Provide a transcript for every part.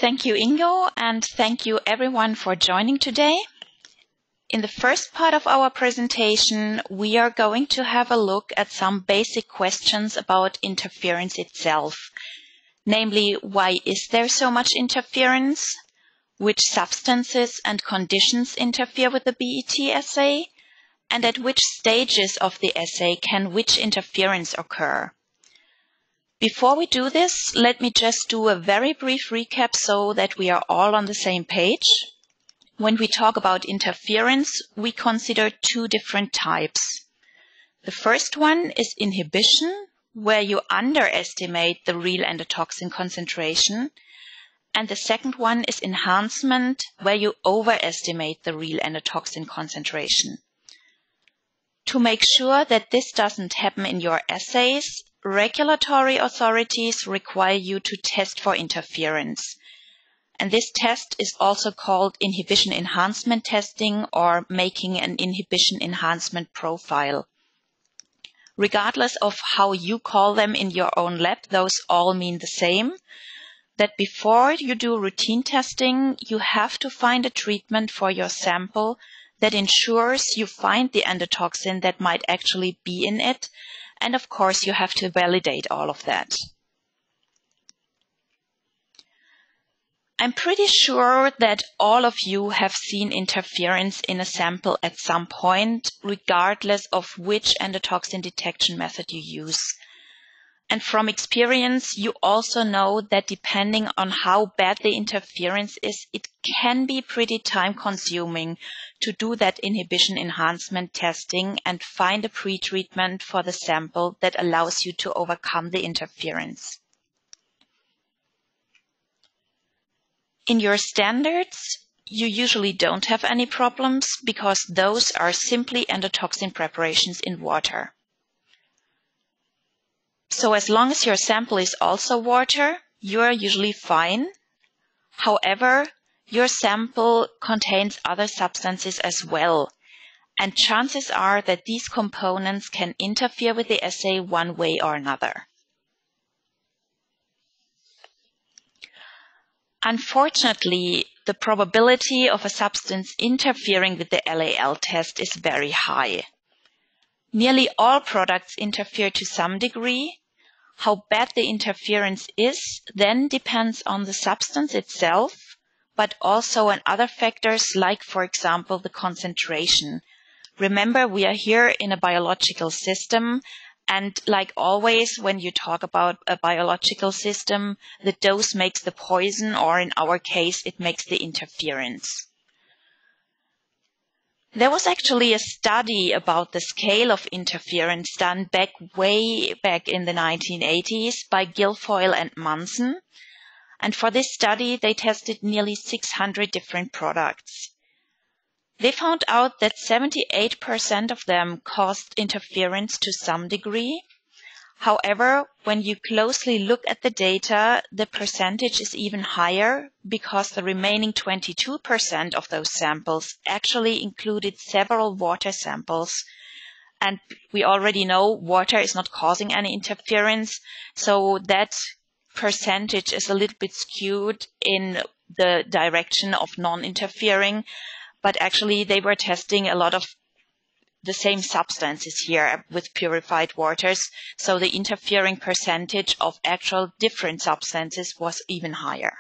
Thank you, Ingo, and thank you everyone for joining today. In the first part of our presentation, we are going to have a look at some basic questions about interference itself. Namely, why is there so much interference? Which substances and conditions interfere with the BET assay? And at which stages of the assay can which interference occur? Before we do this, let me just do a very brief recap so that we are all on the same page. When we talk about interference, we consider two different types. The first one is inhibition, where you underestimate the real endotoxin concentration. And the second one is enhancement, where you overestimate the real endotoxin concentration. To make sure that this doesn't happen in your assays, regulatory authorities require you to test for interference. And this test is also called inhibition enhancement testing or making an inhibition enhancement profile. Regardless of how you call them in your own lab, those all mean the same. That before you do routine testing, you have to find a treatment for your sample that ensures you find the endotoxin that might actually be in it. And of course, you have to validate all of that. I'm pretty sure that all of you have seen interference in a sample at some point, regardless of which endotoxin detection method you use. And from experience, you also know that depending on how bad the interference is, it can be pretty time-consuming to do that inhibition enhancement testing and find a pretreatment for the sample that allows you to overcome the interference. In your standards, you usually don't have any problems because those are simply endotoxin preparations in water. So as long as your sample is also water, you are usually fine. However, your sample contains other substances as well, and chances are that these components can interfere with the assay one way or another. Unfortunately, the probability of a substance interfering with the LAL test is very high. Nearly all products interfere to some degree. How bad the interference is then depends on the substance itself, but also on other factors like, for example, the concentration. Remember, we are here in a biological system, and like always, when you talk about a biological system, the dose makes the poison, or in our case, it makes the interference. There was actually a study about the scale of interference done way back in the 1980s by Guilfoyle and Munson. And for this study, they tested nearly 600 different products. They found out that 78% of them caused interference to some degree. However, when you closely look at the data, the percentage is even higher because the remaining 22% of those samples actually included several water samples. And we already know water is not causing any interference, so that percentage is a little bit skewed in the direction of non-interfering. But actually, they were testing a lot of the same substances here with purified waters, so the interfering percentage of actual different substances was even higher.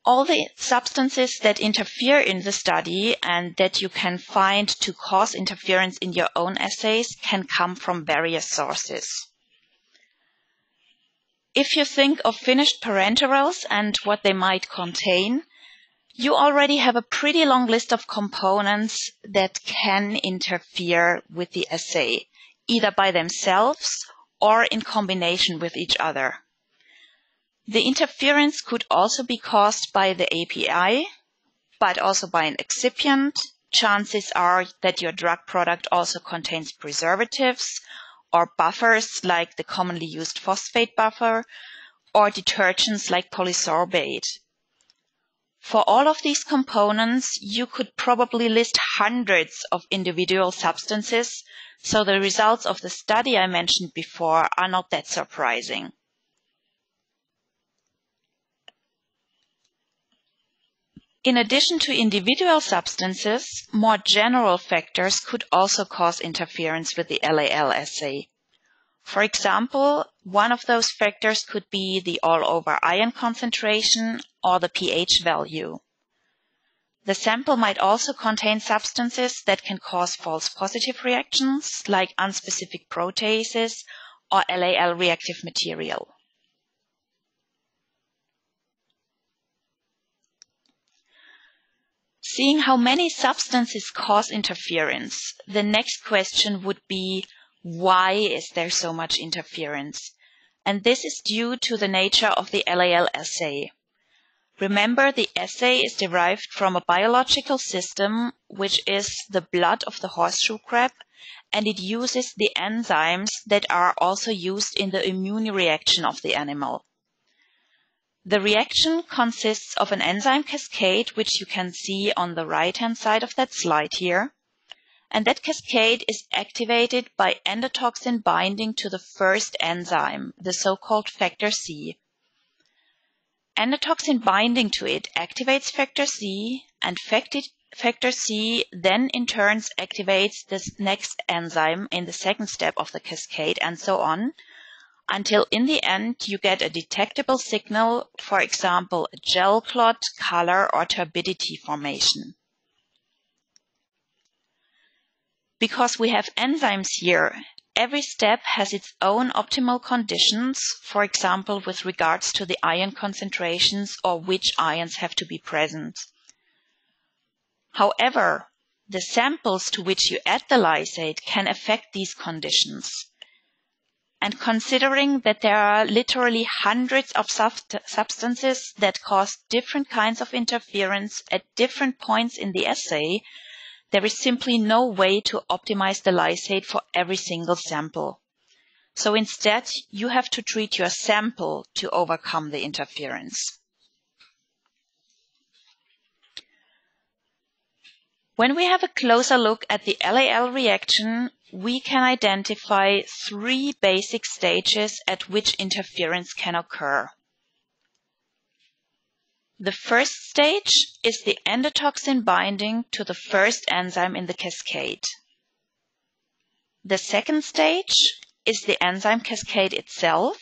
All the substances that interfere in the study and that you can find to cause interference in your own assays can come from various sources. If you think of finished parenterals and what they might contain, you already have a pretty long list of components that can interfere with the assay, either by themselves or in combination with each other. The interference could also be caused by the API, but also by an excipient. Chances are that your drug product also contains preservatives or buffers like the commonly used phosphate buffer, or detergents like polysorbate. For all of these components, you could probably list hundreds of individual substances, So the results of the study I mentioned before are not that surprising. In addition to individual substances, more general factors could also cause interference with the LAL assay. For example, one of those factors could be the all-over ion concentration or the pH value. The sample might also contain substances that can cause false positive reactions, like unspecific proteases or LAL reactive material. Seeing how many substances cause interference, the next question would be, why is there so much interference? And this is due to the nature of the LAL assay. Remember, the assay is derived from a biological system, which is the blood of the horseshoe crab, and it uses the enzymes that are also used in the immune reaction of the animal. The reaction consists of an enzyme cascade, which you can see on the right-hand side of that slide here. And that cascade is activated by endotoxin binding to the first enzyme, the so-called factor C. Endotoxin binding to it activates factor C, and factor C then in turn activates the next enzyme in the second step of the cascade, and so on, until in the end you get a detectable signal, for example, a gel clot, color, or turbidity formation. Because we have enzymes here, every step has its own optimal conditions, for example, with regards to the ion concentrations or which ions have to be present. However, the samples to which you add the lysate can affect these conditions. And considering that there are literally hundreds of substances that cause different kinds of interference at different points in the assay, there is simply no way to optimize the lysate for every single sample. So instead, you have to treat your sample to overcome the interference. When we have a closer look at the LAL reaction, we can identify 3 basic stages at which interference can occur. The first stage is the endotoxin binding to the first enzyme in the cascade. The second stage is the enzyme cascade itself.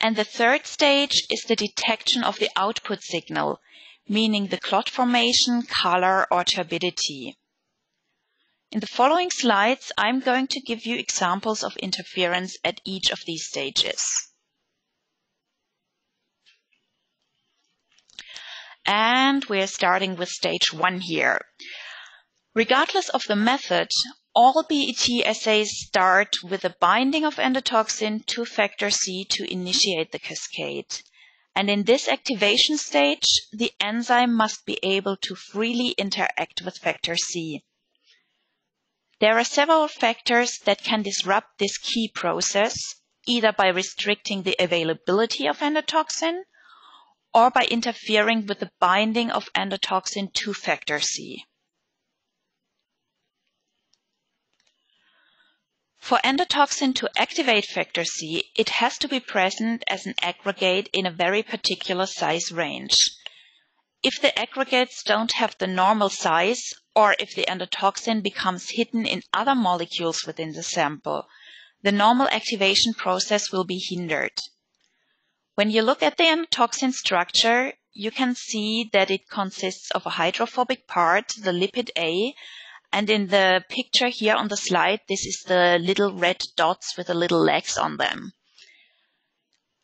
And the third stage is the detection of the output signal, meaning the clot formation, color, or turbidity. In the following slides, I'm going to give you examples of interference at each of these stages. And we're starting with stage 1 here. Regardless of the method, all BET assays start with the binding of endotoxin to factor C to initiate the cascade. And in this activation stage, the enzyme must be able to freely interact with factor C. There are several factors that can disrupt this key process, either by restricting the availability of endotoxin or by interfering with the binding of endotoxin to factor C. For endotoxin to activate factor C, it has to be present as an aggregate in a very particular size range. If the aggregates don't have the normal size, or if the endotoxin becomes hidden in other molecules within the sample, the normal activation process will be hindered. When you look at the endotoxin structure, you can see that it consists of a hydrophobic part, the lipid A, and in the picture here on the slide, this is the little red dots with the little legs on them.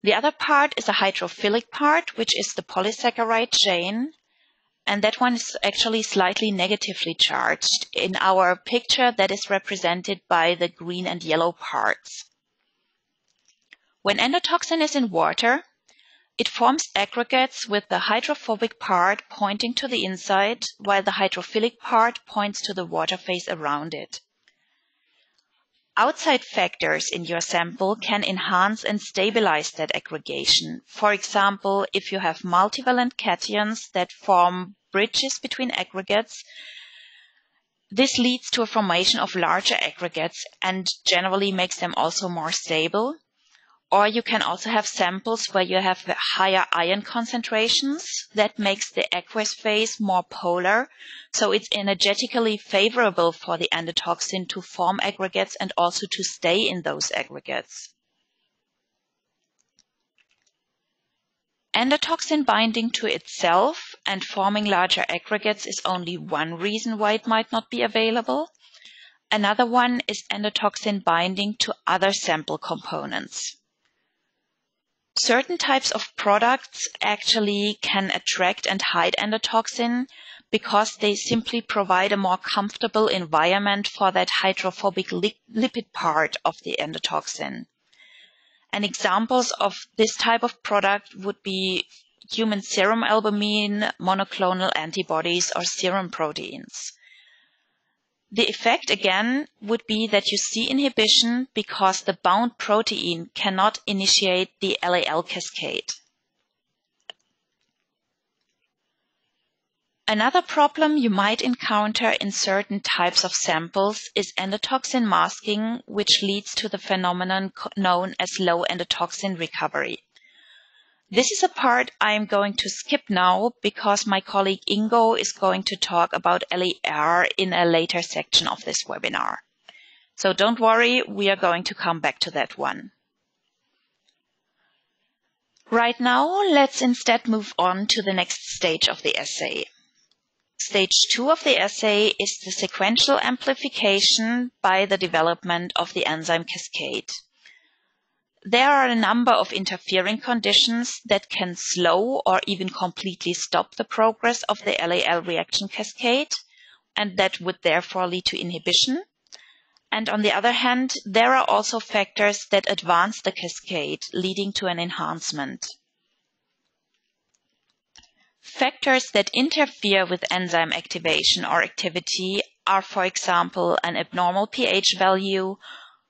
The other part is a hydrophilic part, which is the polysaccharide chain, and that one is actually slightly negatively charged. In our picture, that is represented by the green and yellow parts. When endotoxin is in water, it forms aggregates with the hydrophobic part pointing to the inside, while the hydrophilic part points to the water phase around it. Outside factors in your sample can enhance and stabilize that aggregation. For example, if you have multivalent cations that form bridges between aggregates, This leads to a formation of larger aggregates and generally makes them also more stable. Or you can also have samples where you have higher ion concentrations. That makes the aqueous phase more polar, so it's energetically favorable for the endotoxin to form aggregates and also to stay in those aggregates. Endotoxin binding to itself and forming larger aggregates is only one reason why it might not be available. Another one is endotoxin binding to other sample components. Certain types of products actually can attract and hide endotoxin because they simply provide a more comfortable environment for that hydrophobic lipid part of the endotoxin. And examples of this type of product would be human serum albumin, monoclonal antibodies, or serum proteins. The effect, again, would be that you see inhibition because the bound protein cannot initiate the LAL cascade. Another problem you might encounter in certain types of samples is endotoxin masking, which leads to the phenomenon known as low endotoxin recovery. This is a part I am going to skip now because my colleague Ingo is going to talk about LER in a later section of this webinar. So don't worry, we are going to come back to that one. Right now, let's instead move on to the next stage of the assay. Stage 2 of the assay is the sequential amplification by the development of the enzyme cascade. There are a number of interfering conditions that can slow or even completely stop the progress of the LAL reaction cascade, and that would therefore lead to inhibition. And on the other hand, there are also factors that advance the cascade, leading to an enhancement. Factors that interfere with enzyme activation or activity are, for example, an abnormal pH value,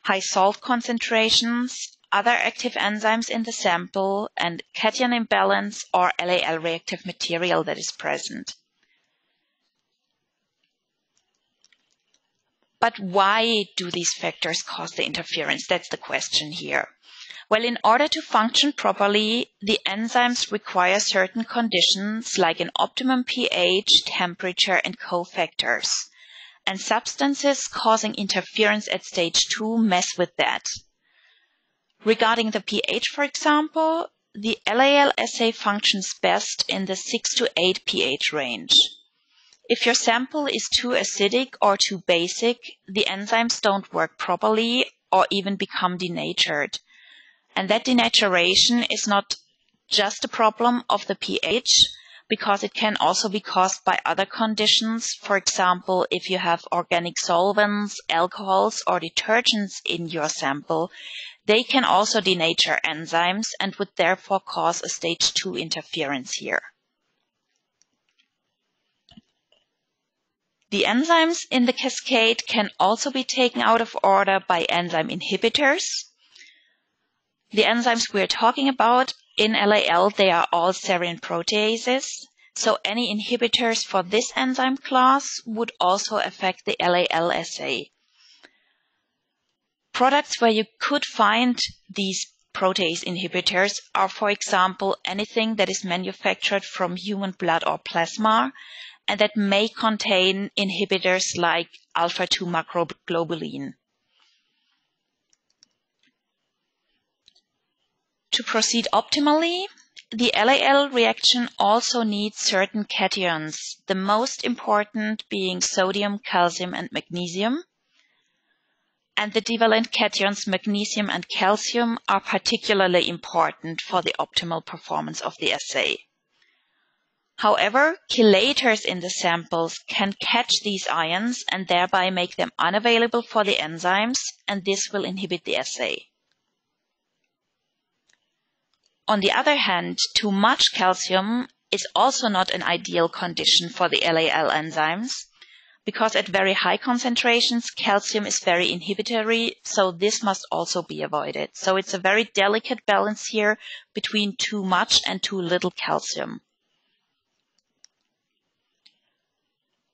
high salt concentrations, other active enzymes in the sample, and cation imbalance or LAL reactive material that is present. But why do these factors cause the interference? That's the question here. Well, in order to function properly, the enzymes require certain conditions like an optimum pH, temperature, and cofactors. And substances causing interference at stage 2 mess with that. Regarding the pH, for example, the LAL assay functions best in the 6 to 8 pH range. If your sample is too acidic or too basic, the enzymes don't work properly or even become denatured. And that denaturation is not just a problem of the pH, because it can also be caused by other conditions. For example, if you have organic solvents, alcohols, or detergents in your sample, they can also denature enzymes and would therefore cause a stage 2 interference here. The enzymes in the cascade can also be taken out of order by enzyme inhibitors. The enzymes we're talking about in LAL, they are all serine proteases. So any inhibitors for this enzyme class would also affect the LAL assay. Products where you could find these protease inhibitors are, for example, anything that is manufactured from human blood or plasma and that may contain inhibitors like alpha-2 macroglobulin. To proceed optimally, the LAL reaction also needs certain cations, the most important being sodium, calcium, and magnesium. And the divalent cations magnesium and calcium are particularly important for the optimal performance of the assay. However, chelators in the samples can catch these ions and thereby make them unavailable for the enzymes, and this will inhibit the assay. On the other hand, too much calcium is also not an ideal condition for the LAL enzymes, because at very high concentrations, calcium is very inhibitory, so this must also be avoided. So it's a very delicate balance here between too much and too little calcium.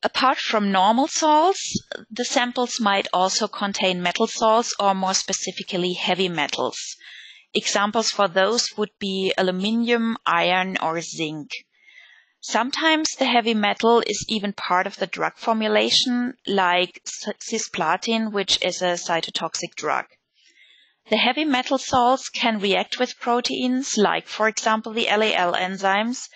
Apart from normal salts, the samples might also contain metal salts or more specifically heavy metals. Examples for those would be aluminium, iron, or zinc. Sometimes the heavy metal is even part of the drug formulation, like cisplatin, which is a cytotoxic drug. The heavy metal salts can react with proteins, like for example the LAL enzymes,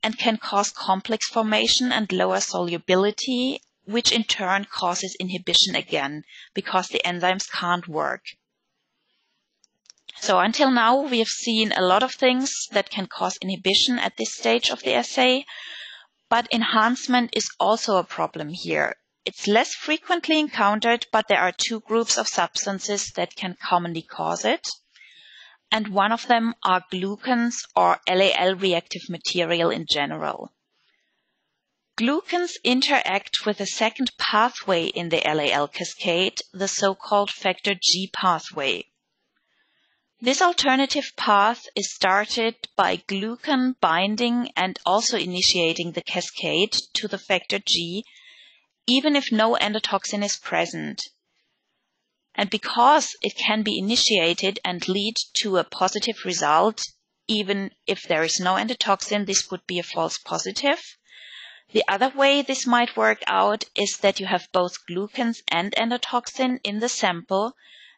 and can cause complex formation and lower solubility, which in turn causes inhibition again, because the enzymes can't work. So until now, we have seen a lot of things that can cause inhibition at this stage of the assay, but enhancement is also a problem here. It's less frequently encountered, but there are two groups of substances that can commonly cause it. And one of them are glucans or LAL reactive material in general. Glucans interact with a second pathway in the LAL cascade, the so-called factor G pathway. This alternative path is started by glucan binding and also initiating the cascade to the factor G, even if no endotoxin is present. And because it can be initiated and lead to a positive result, even if there is no endotoxin, this would be a false positive. The other way this might work out is that you have both glucans and endotoxin in the sample,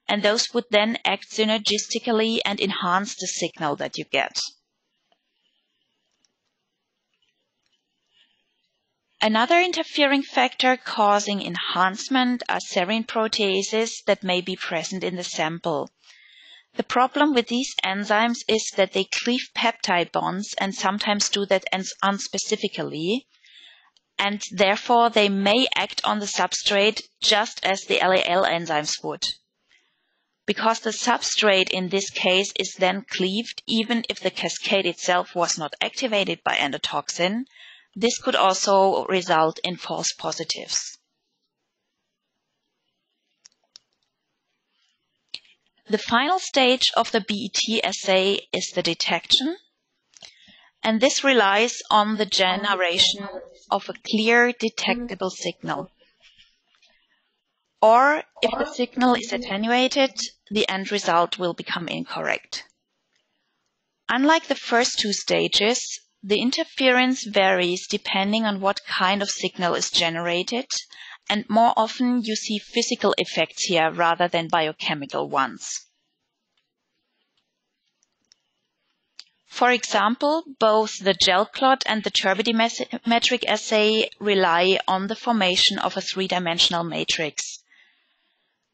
and those would then act synergistically and enhance the signal that you get. Another interfering factor causing enhancement are serine proteases that may be present in the sample. The problem with these enzymes is that they cleave peptide bonds and sometimes do that unspecifically, and therefore they may act on the substrate just as the LAL enzymes would. Because the substrate in this case is then cleaved even if the cascade itself was not activated by endotoxin, this could also result in false positives. The final stage of the BET assay is the detection, and this relies on the generation of a clear detectable signal. Or, if the signal is attenuated, the end result will become incorrect. Unlike the first two stages, the interference varies depending on what kind of signal is generated, and more often you see physical effects here rather than biochemical ones. For example, both the gel clot and the turbidimetric assay rely on the formation of a three-dimensional matrix.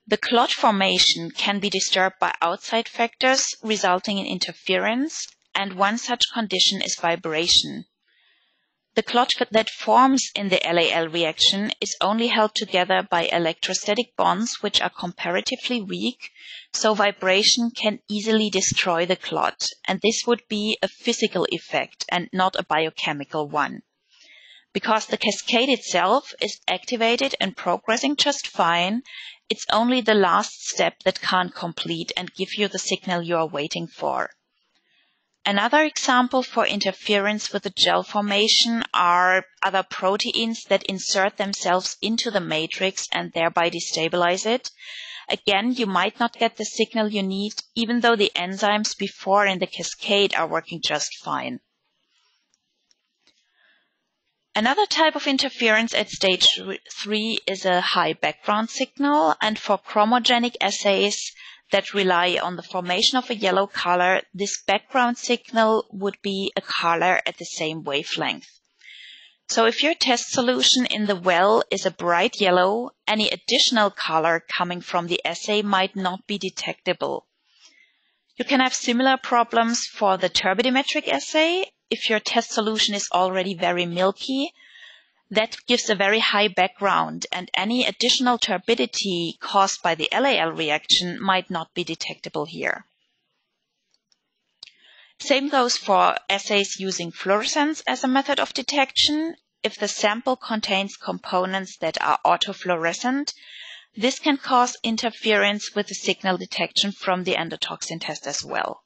The clot formation can be disturbed by outside factors, resulting in interference, and one such condition is vibration. The clot that forms in the LAL reaction is only held together by electrostatic bonds, which are comparatively weak, so vibration can easily destroy the clot, and this would be a physical effect and not a biochemical one. Because the cascade itself is activated and progressing just fine, it's only the last step that can't complete and give you the signal you are waiting for. Another example for interference with the gel formation are other proteins that insert themselves into the matrix and thereby destabilize it. Again, you might not get the signal you need, even though the enzymes before in the cascade are working just fine. Another type of interference at stage 3 is a high background signal, and for chromogenic assays that rely on the formation of a yellow color, this background signal would be a color at the same wavelength. So if your test solution in the well is a bright yellow, any additional color coming from the assay might not be detectable. You can have similar problems for the turbidimetric assay. If your test solution is already very milky, that gives a very high background, and any additional turbidity caused by the LAL reaction might not be detectable here. Same goes for assays using fluorescence as a method of detection. If the sample contains components that are autofluorescent, this can cause interference with the signal detection from the endotoxin test as well.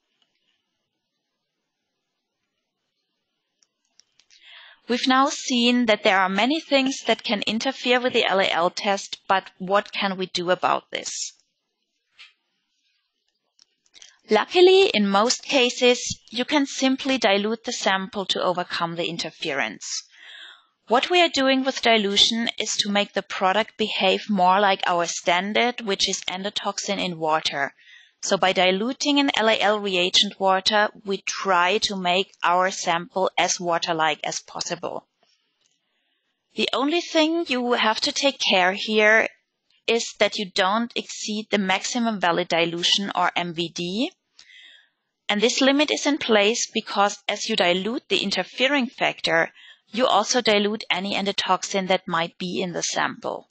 We've now seen that there are many things that can interfere with the LAL test, but what can we do about this? Luckily, in most cases, you can simply dilute the sample to overcome the interference. What we are doing with dilution is to make the product behave more like our standard, which is endotoxin in water. So by diluting an LAL reagent water, we try to make our sample as water-like as possible. The only thing you have to take care here is that you don't exceed the maximum valid dilution, or MVD. And this limit is in place because as you dilute the interfering factor, you also dilute any endotoxin that might be in the sample.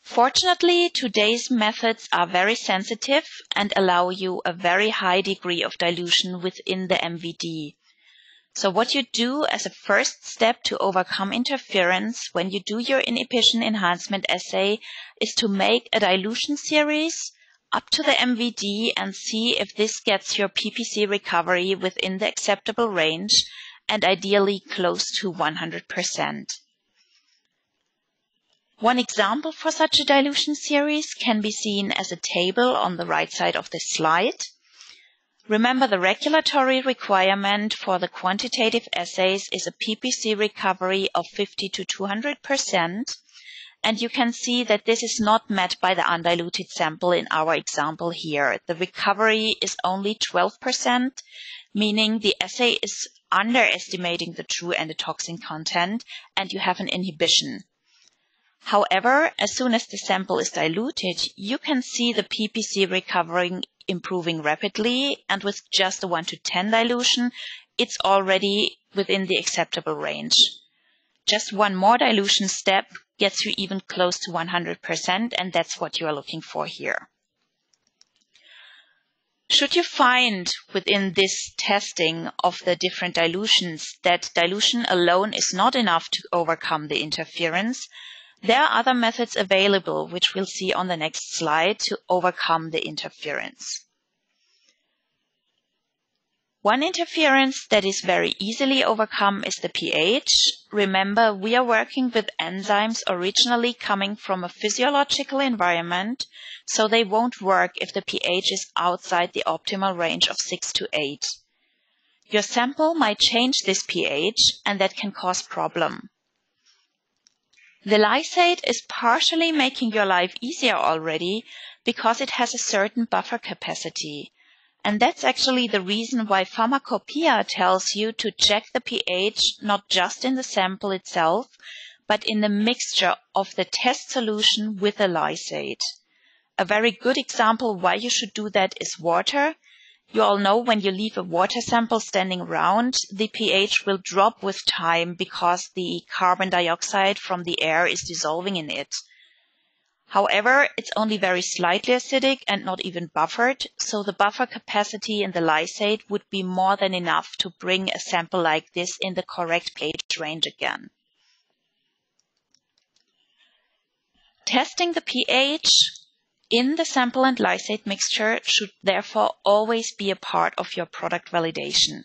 Fortunately, today's methods are very sensitive and allow you a very high degree of dilution within the MVD. So what you do as a first step to overcome interference when you do your inhibition enhancement assay is to make a dilution series up to the MVD and see if this gets your PPC recovery within the acceptable range and ideally close to 100%. One example for such a dilution series can be seen as a table on the right side of this slide. Remember, the regulatory requirement for the quantitative assays is a PPC recovery of 50 to 200%, and you can see that this is not met by the undiluted sample in our example here. The recovery is only 12%, meaning the assay is underestimating the true endotoxin content, and you have an inhibition. However, as soon as the sample is diluted, you can see the PPC recovering improving rapidly, and with just a 1 to 10 dilution, it's already within the acceptable range. Just one more dilution step gets you even close to 100%, and that's what you are looking for here. Should you find within this testing of the different dilutions that dilution alone is not enough to overcome the interference, there are other methods available, which we'll see on the next slide, to overcome the interference. One interference that is very easily overcome is the pH. Remember, we are working with enzymes originally coming from a physiological environment, so they won't work if the pH is outside the optimal range of 6 to 8. Your sample might change this pH, and that can cause problem. The lysate is partially making your life easier already because it has a certain buffer capacity. And that's actually the reason why Pharmacopoeia tells you to check the pH not just in the sample itself, but in the mixture of the test solution with the lysate. A very good example why you should do that is water. You all know when you leave a water sample standing around, the pH will drop with time because the carbon dioxide from the air is dissolving in it. However, it's only very slightly acidic and not even buffered, so the buffer capacity in the lysate would be more than enough to bring a sample like this in the correct pH range again. Testing the pH in the sample and lysate mixture should therefore always be a part of your product validation.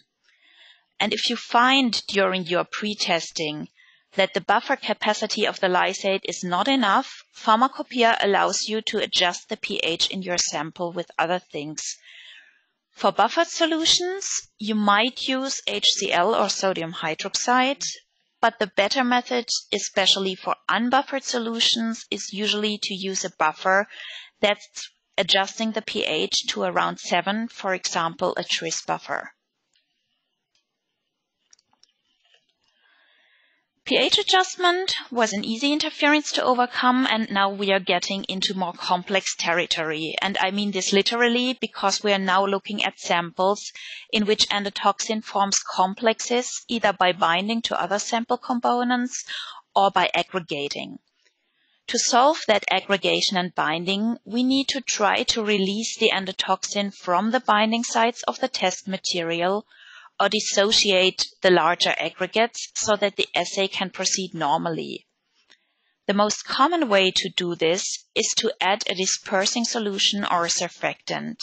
And if you find during your pre-testing that the buffer capacity of the lysate is not enough, Pharmacopoeia allows you to adjust the pH in your sample with other things. For buffered solutions, you might use HCl or sodium hydroxide, but the better method, especially for unbuffered solutions, is usually to use a buffer that's adjusting the pH to around 7, for example, a tris buffer. pH adjustment was an easy interference to overcome, and now we are getting into more complex territory. And I mean this literally because we are now looking at samples in which endotoxin forms complexes either by binding to other sample components or by aggregating. To solve that aggregation and binding, we need to try to release the endotoxin from the binding sites of the test material or dissociate the larger aggregates so that the assay can proceed normally. The most common way to do this is to add a dispersing solution or a surfactant.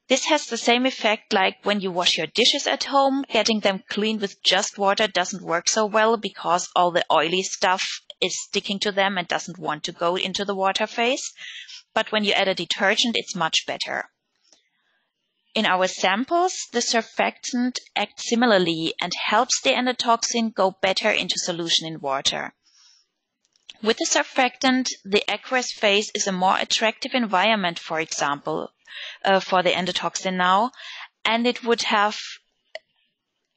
This has the same effect like when you wash your dishes at home. Getting them clean with just water doesn't work so well because all the oily stuff is sticking to them and doesn't want to go into the water phase. But when you add a detergent, it's much better. In our samples, the surfactant acts similarly and helps the endotoxin go better into solution in water. With the surfactant, the aqueous phase is a more attractive environment, for example, for the endotoxin now, and it would have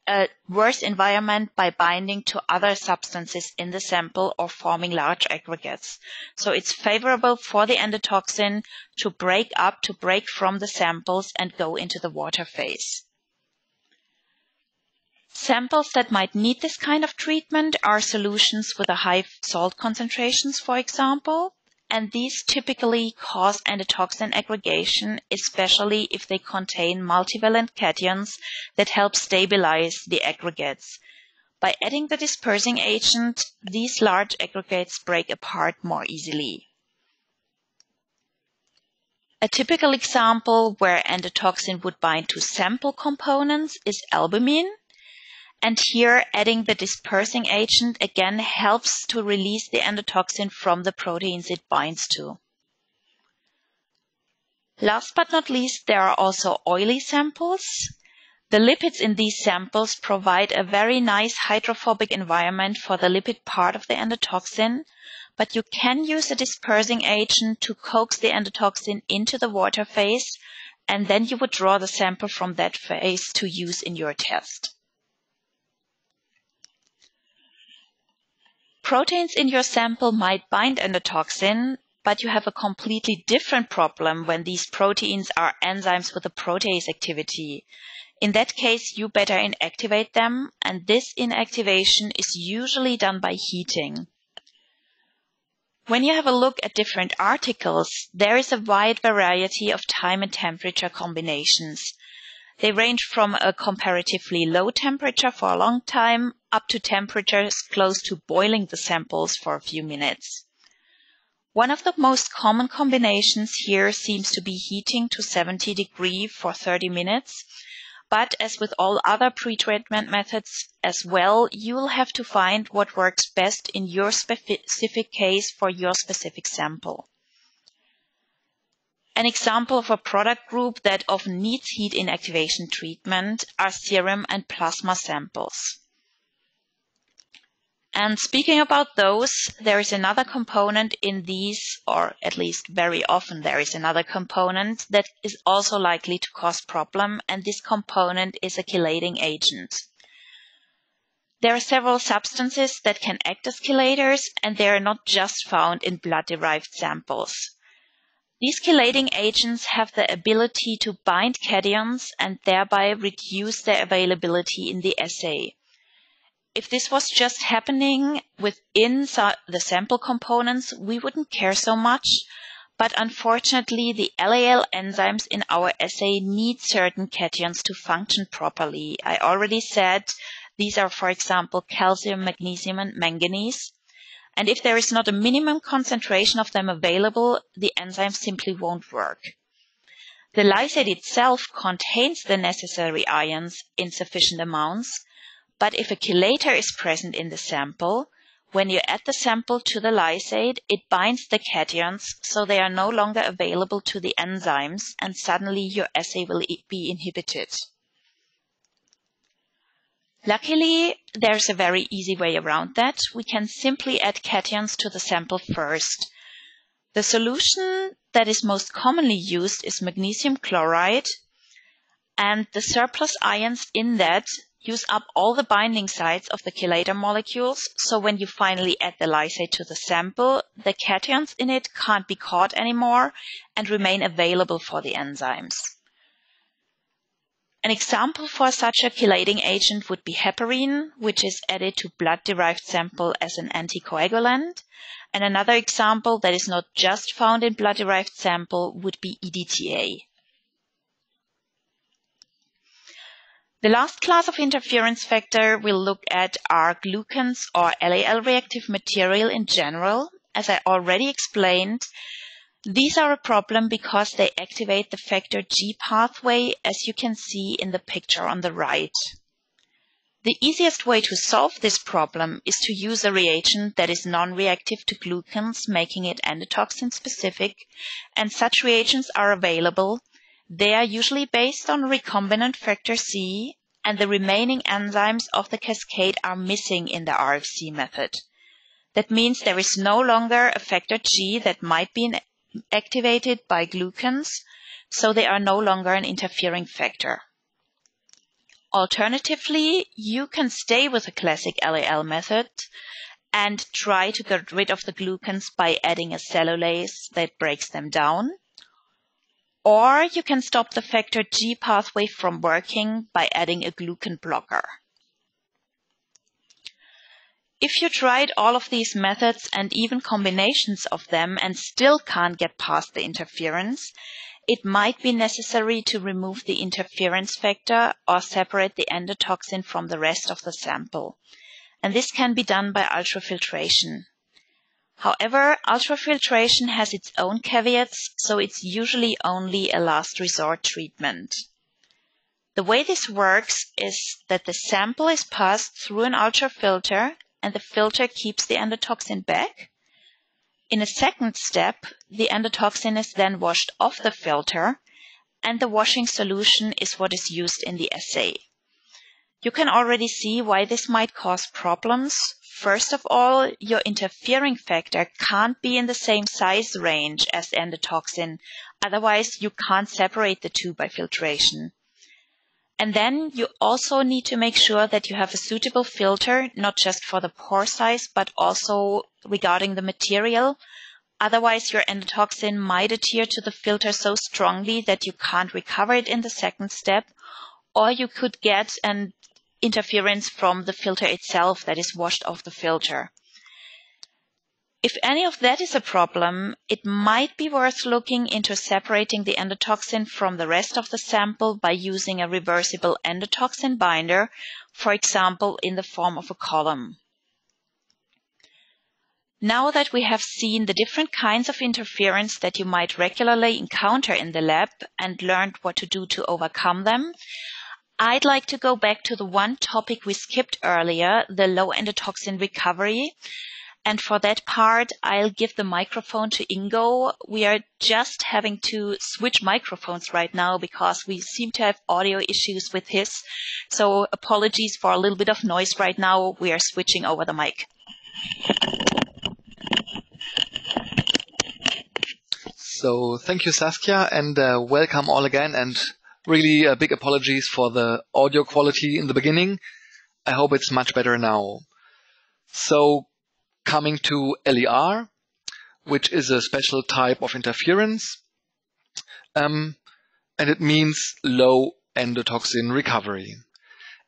a worse environment by binding to other substances in the sample or forming large aggregates. So it's favorable for the endotoxin to break from the samples and go into the water phase. Samples that might need this kind of treatment are solutions with a high salt concentrations, for example, and these typically cause endotoxin aggregation, especially if they contain multivalent cations that help stabilize the aggregates. By adding the dispersing agent, these large aggregates break apart more easily. A typical example where endotoxin would bind to sample components is albumin. And here, adding the dispersing agent again helps to release the endotoxin from the proteins it binds to. Last but not least, there are also oily samples. The lipids in these samples provide a very nice hydrophobic environment for the lipid part of the endotoxin, but you can use a dispersing agent to coax the endotoxin into the water phase, and then you would draw the sample from that phase to use in your test. Proteins in your sample might bind endotoxin, but you have a completely different problem when these proteins are enzymes with a protease activity. In that case, you better inactivate them, and this inactivation is usually done by heating. When you have a look at different articles, there is a wide variety of time and temperature combinations. They range from a comparatively low temperature for a long time up to temperatures close to boiling the samples for a few minutes. One of the most common combinations here seems to be heating to 70 degrees for 30 minutes, but as with all other pretreatment methods as well, you will have to find what works best in your specific case for your specific sample. An example of a product group that often needs heat inactivation treatment are serum and plasma samples. And speaking about those, there is another component in these, or at least very often there is another component that is also likely to cause problem, and this component is a chelating agent. There are several substances that can act as chelators, and they are not just found in blood-derived samples. These chelating agents have the ability to bind cations and thereby reduce their availability in the assay. If this was just happening within the sample components, we wouldn't care so much, but unfortunately the LAL enzymes in our assay need certain cations to function properly. I already said these are, for example, calcium, magnesium, and manganese. And if there is not a minimum concentration of them available, the enzyme simply won't work. The lysate itself contains the necessary ions in sufficient amounts, but if a chelator is present in the sample, when you add the sample to the lysate, it binds the cations, so they are no longer available to the enzymes, and suddenly your assay will be inhibited. Luckily, there's a very easy way around that. We can simply add cations to the sample first. The solution that is most commonly used is magnesium chloride, and the surplus ions in that use up all the binding sites of the chelator molecules, so when you finally add the lysate to the sample, the cations in it can't be caught anymore and remain available for the enzymes. An example for such a chelating agent would be heparin, which is added to blood-derived sample as an anticoagulant. And another example that is not just found in blood-derived sample would be EDTA. The last class of interference factor we'll look at are glucans or LAL reactive material in general. As I already explained, These are a problem because they activate the factor G pathway, as you can see in the picture on the right. The easiest way to solve this problem is to use a reagent that is non-reactive to glucans, making it endotoxin specific, and such reagents are available. They are usually based on recombinant factor C, and the remaining enzymes of the cascade are missing in the RFC method. That means there is no longer a factor G that might be activated by glucans, so they are no longer an interfering factor. Alternatively, you can stay with the classic LAL method and try to get rid of the glucans by adding a cellulase that breaks them down. Or you can stop the factor G pathway from working by adding a glucan blocker. If you tried all of these methods and even combinations of them and still can't get past the interference, it might be necessary to remove the interference factor or separate the endotoxin from the rest of the sample. And this can be done by ultrafiltration. However, ultrafiltration has its own caveats, so it's usually only a last resort treatment. The way this works is that the sample is passed through an ultrafilter and the filter keeps the endotoxin back. In a second step, the endotoxin is then washed off the filter, and the washing solution is what is used in the assay. You can already see why this might cause problems. First of all, your interfering factor can't be in the same size range as the endotoxin, otherwise you can't separate the two by filtration. And then you also need to make sure that you have a suitable filter, not just for the pore size, but also regarding the material. Otherwise, your endotoxin might adhere to the filter so strongly that you can't recover it in the second step, or you could get an interference from the filter itself that is washed off the filter. If any of that is a problem, it might be worth looking into separating the endotoxin from the rest of the sample by using a reversible endotoxin binder, for example, in the form of a column. Now that we have seen the different kinds of interference that you might regularly encounter in the lab and learned what to do to overcome them, I'd like to go back to the one topic we skipped earlier, the low endotoxin recovery. And for that part, I'll give the microphone to Ingo. We are just having to switch microphones right now because we seem to have audio issues with his. So apologies for a little bit of noise right now. We are switching over the mic. So thank you, Saskia, and welcome all again. And really big apologies for the audio quality in the beginning. I hope it's much better now. So coming to LER, which is a special type of interference, and it means low endotoxin recovery.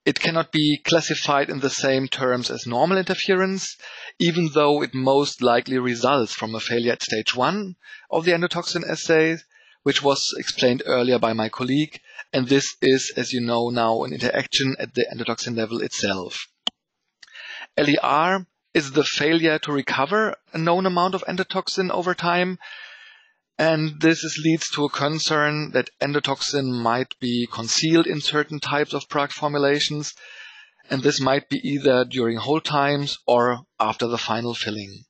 It cannot be classified in the same terms as normal interference, even though it most likely results from a failure at stage 1 of the endotoxin assay, which was explained earlier by my colleague, and this is, as you know now, an interaction at the endotoxin level itself. LER is the failure to recover a known amount of endotoxin over time, and this leads to a concern that endotoxin might be concealed in certain types of product formulations, and this might be either during hold times or after the final filling.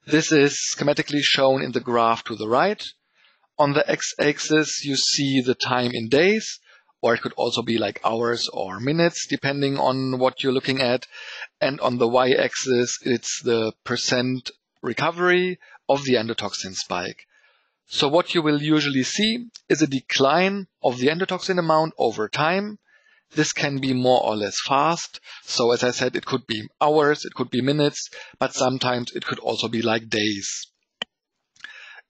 This is schematically shown in the graph to the right. On the x-axis, you see the time in days, or it could also be like hours or minutes, depending on what you're looking at. And on the y-axis, it's the percent recovery of the endotoxin spike. So what you will usually see is a decline of the endotoxin amount over time. This can be more or less fast. So as I said, it could be hours, it could be minutes, but sometimes it could also be like days.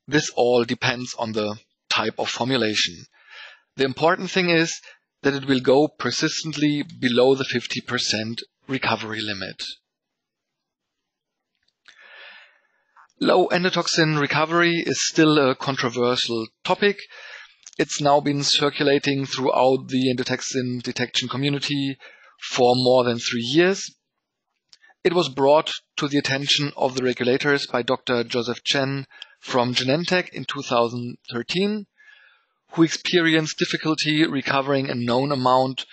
This all depends on the type of formulation. The important thing is that it will go persistently below the 50% recovery limit. Low endotoxin recovery is still a controversial topic. It's now been circulating throughout the endotoxin detection community for more than 3 years. it was brought to the attention of the regulators by Dr. Joseph Chen from Genentech in 2013, who experienced difficulty recovering a known amount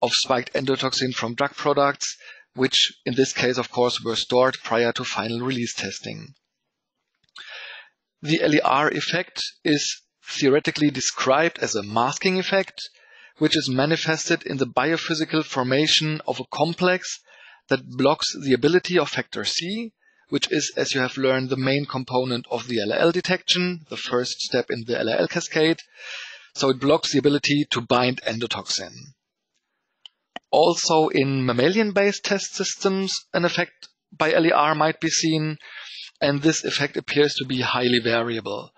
of spiked endotoxin from drug products, which in this case, of course, were stored prior to final release testing. The LER effect is theoretically described as a masking effect, which is manifested in the biophysical formation of a complex that blocks the ability of factor C, which is, as you have learned, the main component of the LAL detection, the first step in the LAL cascade. So it blocks the ability to bind endotoxin. Also in mammalian-based test systems, an effect by LER might be seen, and this effect appears to be highly variable.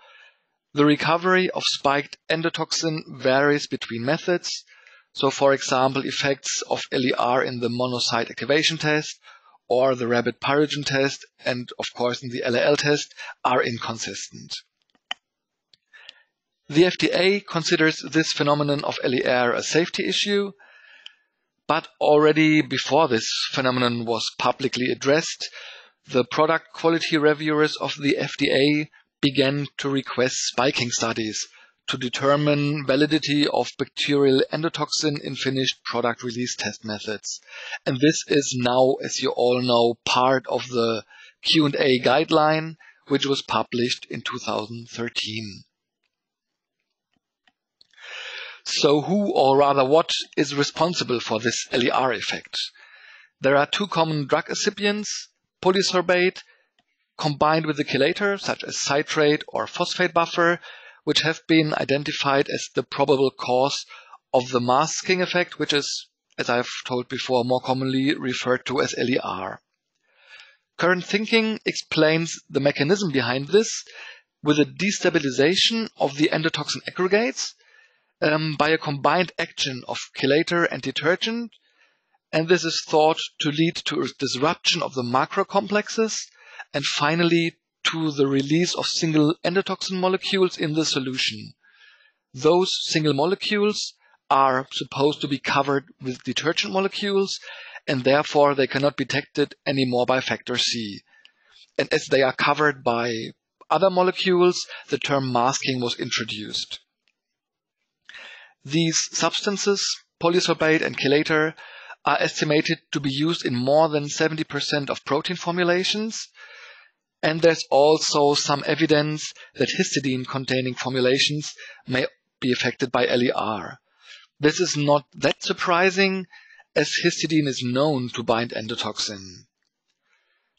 The recovery of spiked endotoxin varies between methods. So, for example, effects of LER in the monocyte activation test or the rabbit pyrogen test and, of course, in the LAL test are inconsistent. The FDA considers this phenomenon of LER a safety issue, but already before this phenomenon was publicly addressed, the product quality reviewers of the FDA began to request spiking studies to determine validity of bacterial endotoxin in finished product release test methods. And this is now, as you all know, part of the Q&A guideline, which was published in 2013. So who, or rather what, is responsible for this LER effect? There are two common drug excipients, polysorbate, combined with a chelator, such as citrate or phosphate buffer, which have been identified as the probable cause of the masking effect, which is, as I've told before, more commonly referred to as LER. Current thinking explains the mechanism behind this with a destabilization of the endotoxin aggregates by a combined action of chelator and detergent, and this is thought to lead to a disruption of the macrocomplexes and finally to the release of single endotoxin molecules in the solution. Those single molecules are supposed to be covered with detergent molecules, and therefore they cannot be detected anymore by factor C. And as they are covered by other molecules, the term masking was introduced. These substances, polysorbate and chelator, are estimated to be used in more than 70% of protein formulations, and there's also some evidence that histidine-containing formulations may be affected by LER. This is not that surprising, as histidine is known to bind endotoxin.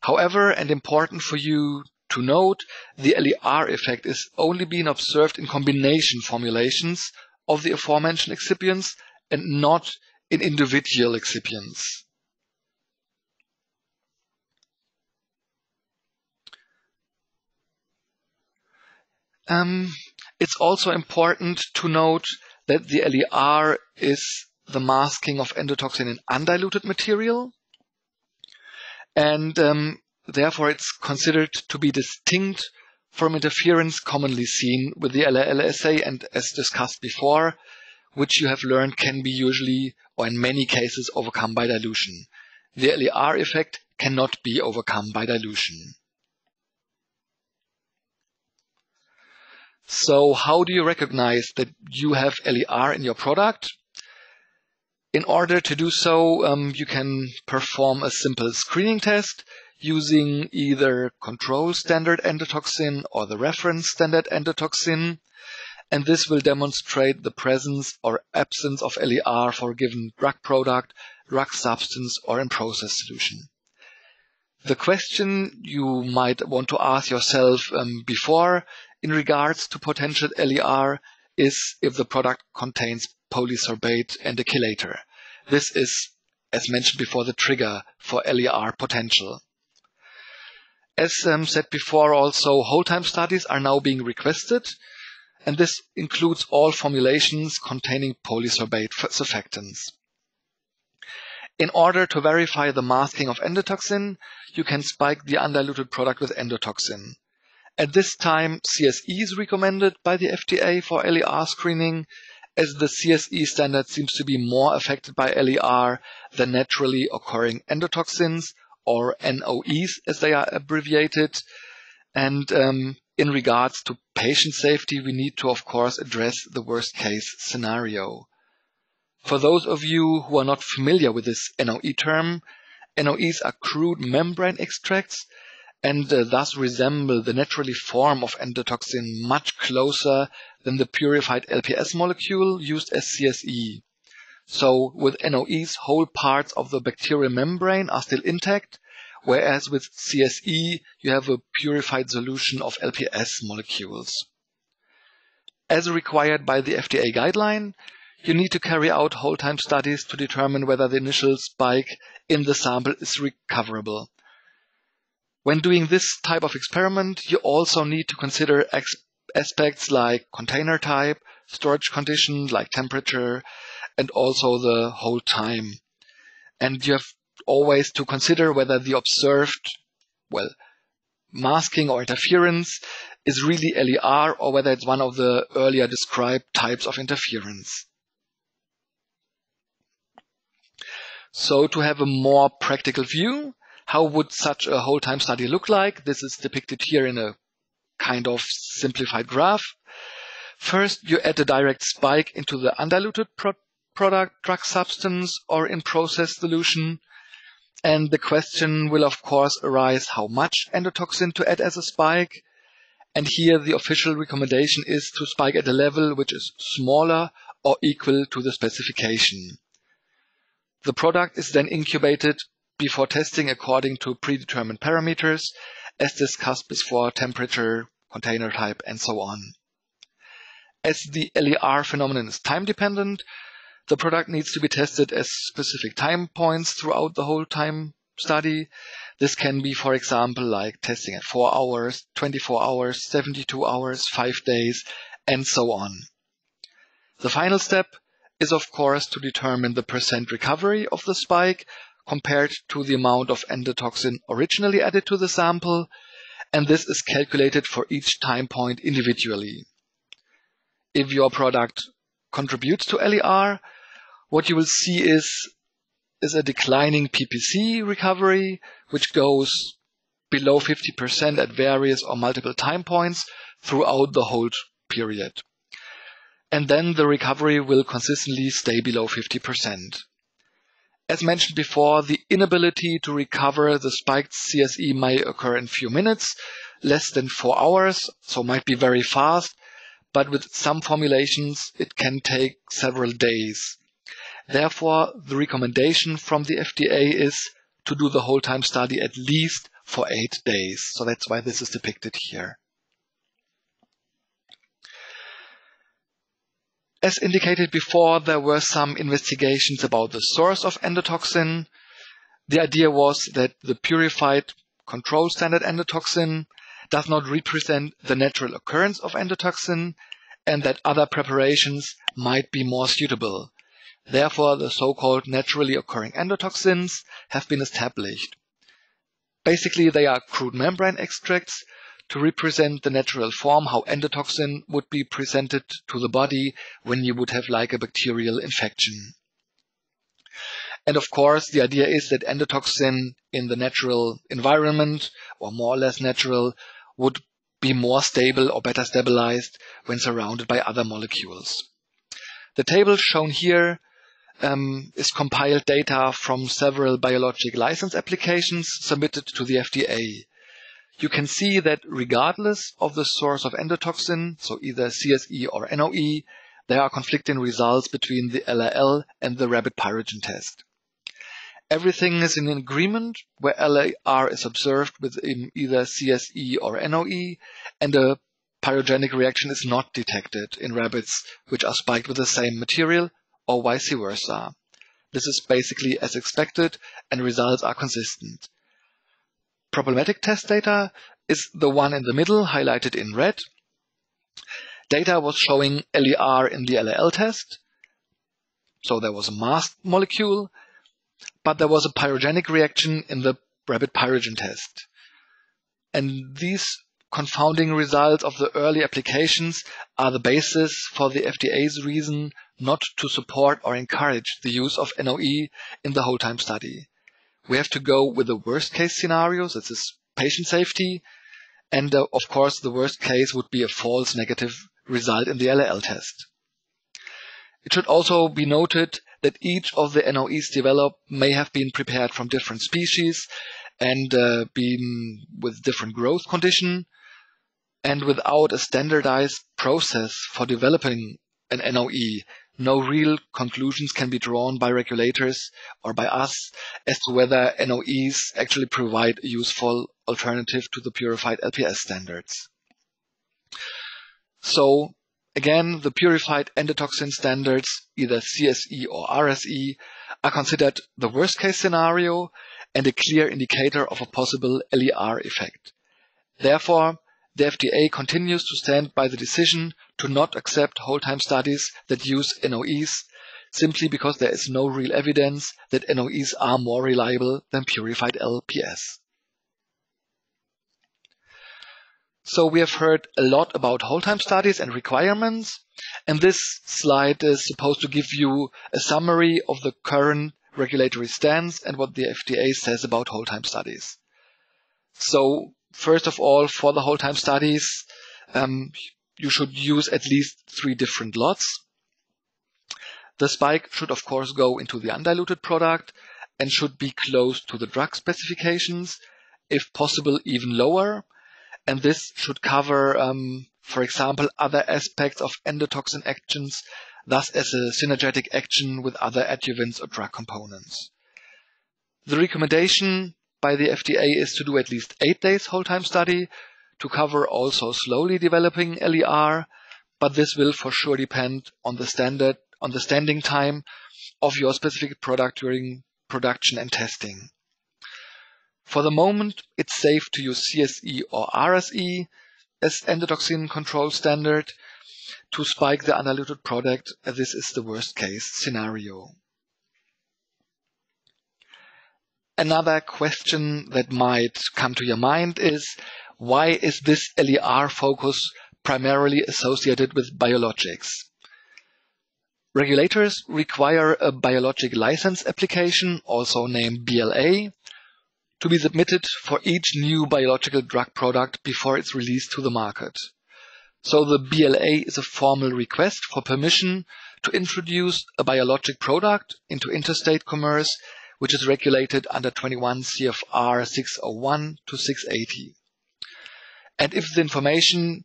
However, and important for you to note, the LER effect is only being observed in combination formulations of the aforementioned excipients and not in individual excipients. It's also important to note that the LER is the masking of endotoxin in undiluted material, and therefore it's considered to be distinct from interference commonly seen with the LAL assay, and as discussed before, which you have learned can be usually, or in many cases, overcome by dilution. The LER effect cannot be overcome by dilution. So how do you recognize that you have LER in your product? In order to do so, you can perform a simple screening test using either control standard endotoxin or the reference standard endotoxin, and this will demonstrate the presence or absence of LER for a given drug product, drug substance, or in process solution. The question you might want to ask yourself before in regards to potential LER is if the product contains polysorbate and a chelator. This is, as mentioned before, the trigger for LER potential. As said before, also whole-time studies are now being requested, and this includes all formulations containing polysorbate surfactants. In order to verify the masking of endotoxin, you can spike the undiluted product with endotoxin. At this time, CSE is recommended by the FDA for LER screening, as the CSE standard seems to be more affected by LER than naturally occurring endotoxins or NOEs as they are abbreviated. And in regards to patient safety, we need to, of course, address the worst case scenario. For those of you who are not familiar with this NOE term, NOEs are crude membrane extracts and thus resemble the naturally form of endotoxin much closer than the purified LPS molecule used as CSE. So with NOEs, whole parts of the bacterial membrane are still intact, whereas with CSE, you have a purified solution of LPS molecules. As required by the FDA guideline, you need to carry out whole-time studies to determine whether the initial spike in the sample is recoverable. When doing this type of experiment, you also need to consider aspects like container type, storage condition like temperature, and also the hold time. And you have always to consider whether the observed, masking or interference is really LER or whether it's one of the earlier described types of interference. So to have a more practical view, how would such a whole time study look like? This is depicted here in a kind of simplified graph. First, you add a direct spike into the undiluted product, drug substance, or in-process solution. And the question will, of course, arise how much endotoxin to add as a spike. And here the official recommendation is to spike at a level which is smaller or equal to the specification. The product is then incubated before testing according to predetermined parameters, as discussed before: temperature, container type, and so on. As the LER phenomenon is time-dependent, the product needs to be tested at specific time points throughout the whole time study. This can be, for example, like testing at 4 hours, 24 hours, 72 hours, 5 days, and so on. The final step is, of course, to determine the percent recovery of the spike compared to the amount of endotoxin originally added to the sample, and this is calculated for each time point individually. If your product contributes to LER, what you will see is a declining PPC recovery, which goes below 50% at various or multiple time points throughout the whole period. And then the recovery will consistently stay below 50%. As mentioned before, the inability to recover the spiked CSE may occur in few minutes, less than 4 hours, so might be very fast, but with some formulations it can take several days. Therefore, the recommendation from the FDA is to do the whole time study at least for 8 days. So that's why this is depicted here. As indicated before, there were some investigations about the source of endotoxin. The idea was that the purified control standard endotoxin does not represent the natural occurrence of endotoxin and that other preparations might be more suitable. Therefore, the so-called naturally occurring endotoxins have been established. Basically, they are crude membrane extracts to represent the natural form how endotoxin would be presented to the body when you would have like a bacterial infection. And of course, the idea is that endotoxin in the natural environment, or more or less natural, would be more stable or better stabilized when surrounded by other molecules. The table shown here is compiled data from several biologic license applications submitted to the FDA. You can see that regardless of the source of endotoxin, so either CSE or NOE, there are conflicting results between the LAL and the rapid pyrogen test. Everything is in agreement where LAR is observed with either CSE or NOE, and a pyrogenic reaction is not detected in rabbits which are spiked with the same material, or vice versa. This is basically as expected, and results are consistent. Problematic test data is the one in the middle, highlighted in red. Data was showing LER in the LAL test, so there was a masked molecule, but there was a pyrogenic reaction in the rapid pyrogen test. And these confounding results of the early applications are the basis for the FDA's reason not to support or encourage the use of NOE in the whole time study. we have to go with the worst case scenarios. This is patient safety. And of course, the worst case would be a false negative result in the LAL test. It should also be noted that each of the NOEs developed may have been prepared from different species and been with different growth condition. And without a standardized process for developing an NOE, no real conclusions can be drawn by regulators or by us as to whether NOEs actually provide a useful alternative to the purified LPS standards. So again, the purified endotoxin standards, either CSE or RSE, are considered the worst case scenario and a clear indicator of a possible LER effect. Therefore, the FDA continues to stand by the decision to not accept whole-time studies that use NOEs simply because there is no real evidence that NOEs are more reliable than purified LPS. So we have heard a lot about whole-time studies and requirements, and this slide is supposed to give you a summary of the current regulatory stance and what the FDA says about whole-time studies. So first of all, for the whole-time studies, you should use at least 3 different lots. The spike should of course go into the undiluted product and should be close to the drug specifications, if possible even lower. And this should cover, for example, other aspects of endotoxin actions, thus as a synergetic action with other adjuvants or drug components. The recommendation by the FDA is to do at least 8 days whole-time study to cover also slowly developing LER, but this will for sure depend on the standing time of your specific product during production and testing. For the moment, it's safe to use CSE or RSE as endotoxin control standard to spike the undiluted product, as this is the worst case scenario. Another question that might come to your mind is, why is this LER focus primarily associated with biologics? Regulators require a biologic license application, also named BLA, to be submitted for each new biological drug product before it's released to the market. So the BLA is a formal request for permission to introduce a biologic product into interstate commerce, which is regulated under 21 CFR 601 to 680. And if the information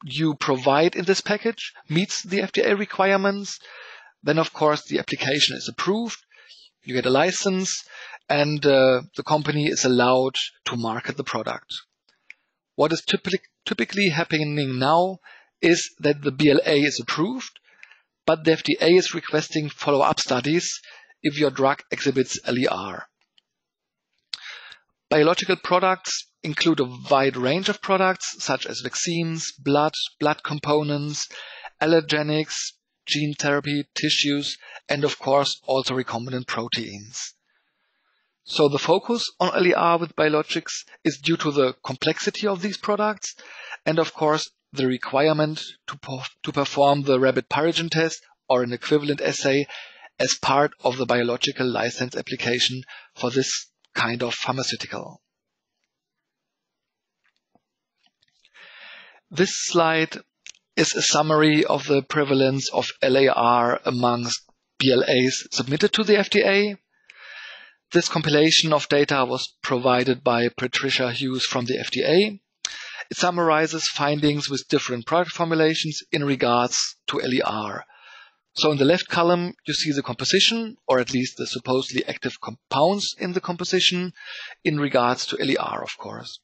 you provide in this package meets the FDA requirements, then of course the application is approved, you get a license, and the company is allowed to market the product. What is typically happening now is that the BLA is approved, but the FDA is requesting follow-up studies if your drug exhibits LER. Biological products include a wide range of products such as vaccines, blood components, allergenics, gene therapy, tissues, and of course also recombinant proteins. So the focus on LER with biologics is due to the complexity of these products and of course the requirement to perform the rabbit pyrogen test or an equivalent assay as part of the biological license application for this kind of pharmaceutical. This slide is a summary of the prevalence of LER amongst BLAs submitted to the FDA. This compilation of data was provided by Patricia Hughes from the FDA. It summarizes findings with different product formulations in regards to LER. So in the left column, you see the composition, or at least the supposedly active compounds in the composition, in regards to LER, of course.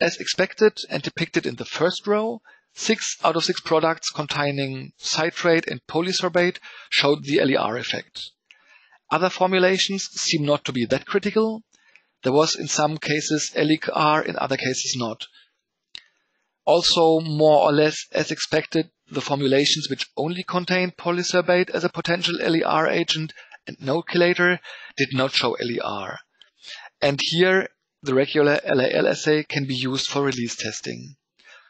As expected and depicted in the first row, 6 out of 6 products containing citrate and polysorbate showed the LER effect. Other formulations seem not to be that critical. There was in some cases LER, in other cases not. Also, more or less as expected, the formulations which only contained polysorbate as a potential LER agent and no chelator did not show LER. And here, the regular LAL assay can be used for release testing.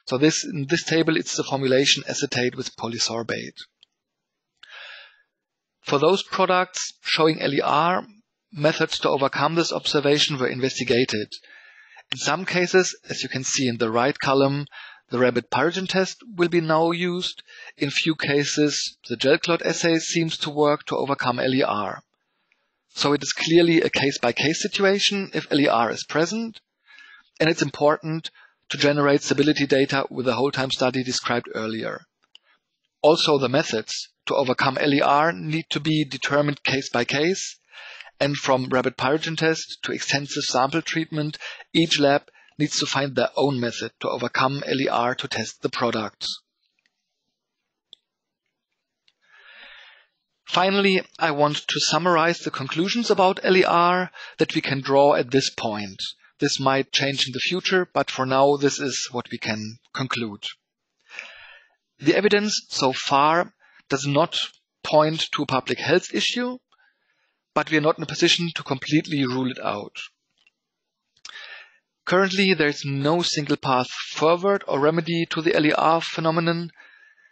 So in this table, it's the formulation acetate with polysorbate. For those products showing LER, methods to overcome this observation were investigated. In some cases, as you can see in the right column, the rabbit pyrogen test will be now used. In few cases, the gel clot assay seems to work to overcome LER. So it is clearly a case-by-case situation if LER is present, and it's important to generate stability data with the whole time study described earlier. Also, the methods to overcome LER need to be determined case by case, and from rabbit pyrogen test to extensive sample treatment, each lab needs to find their own method to overcome LER to test the products. Finally, I want to summarize the conclusions about LER that we can draw at this point. This might change in the future, but for now, this is what we can conclude. The evidence so far does not point to a public health issue, but we are not in a position to completely rule it out. Currently, there is no single path forward or remedy to the LER phenomenon.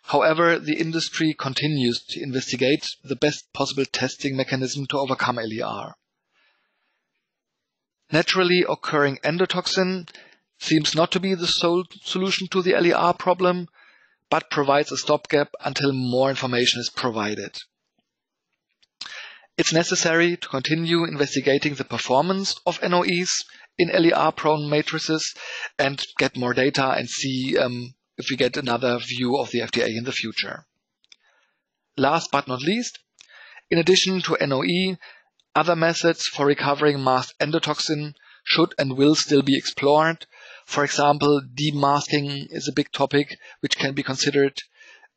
However, the industry continues to investigate the best possible testing mechanism to overcome LER. Naturally occurring endotoxin seems not to be the sole solution to the LER problem, but provides a stopgap until more information is provided. It's necessary to continue investigating the performance of NOEs in LER-prone matrices and get more data and see if we get another view of the FDA in the future. Last but not least, in addition to NOE, other methods for recovering masked endotoxin should and will still be explored. For example, demasking is a big topic which can be considered,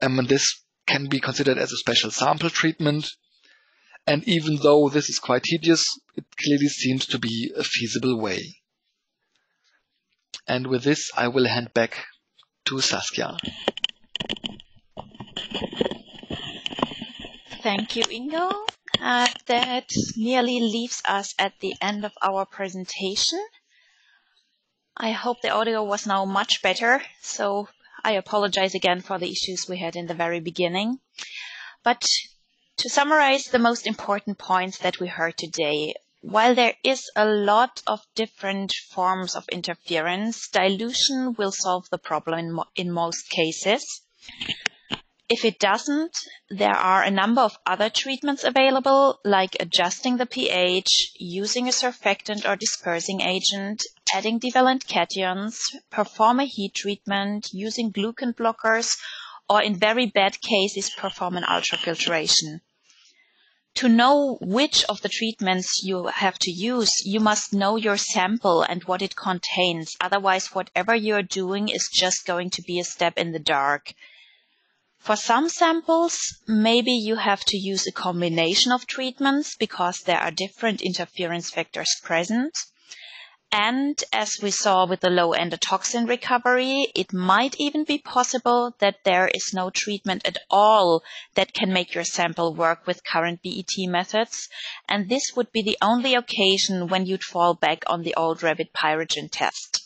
and this can be considered as a special sample treatment. And even though this is quite tedious, it clearly seems to be a feasible way. And with this, I will hand back to Saskia. Thank you, Ingo. That nearly leaves us at the end of our presentation. I hope the audio was now much better, so I apologize again for the issues we had in the very beginning. But to summarize the most important points that we heard today, while there is a lot of different forms of interference, dilution will solve the problem in most cases. If it doesn't, there are a number of other treatments available, like adjusting the pH, using a surfactant or dispersing agent, adding divalent cations, perform a heat treatment, using glucan blockers, or in very bad cases, perform an ultrafiltration. To know which of the treatments you have to use, you must know your sample and what it contains. Otherwise, whatever you're doing is just going to be a step in the dark. For some samples, maybe you have to use a combination of treatments because there are different interference factors present. And as we saw with the low endotoxin recovery, it might even be possible that there is no treatment at all that can make your sample work with current BET methods. And this would be the only occasion when you'd fall back on the old rabbit pyrogen test.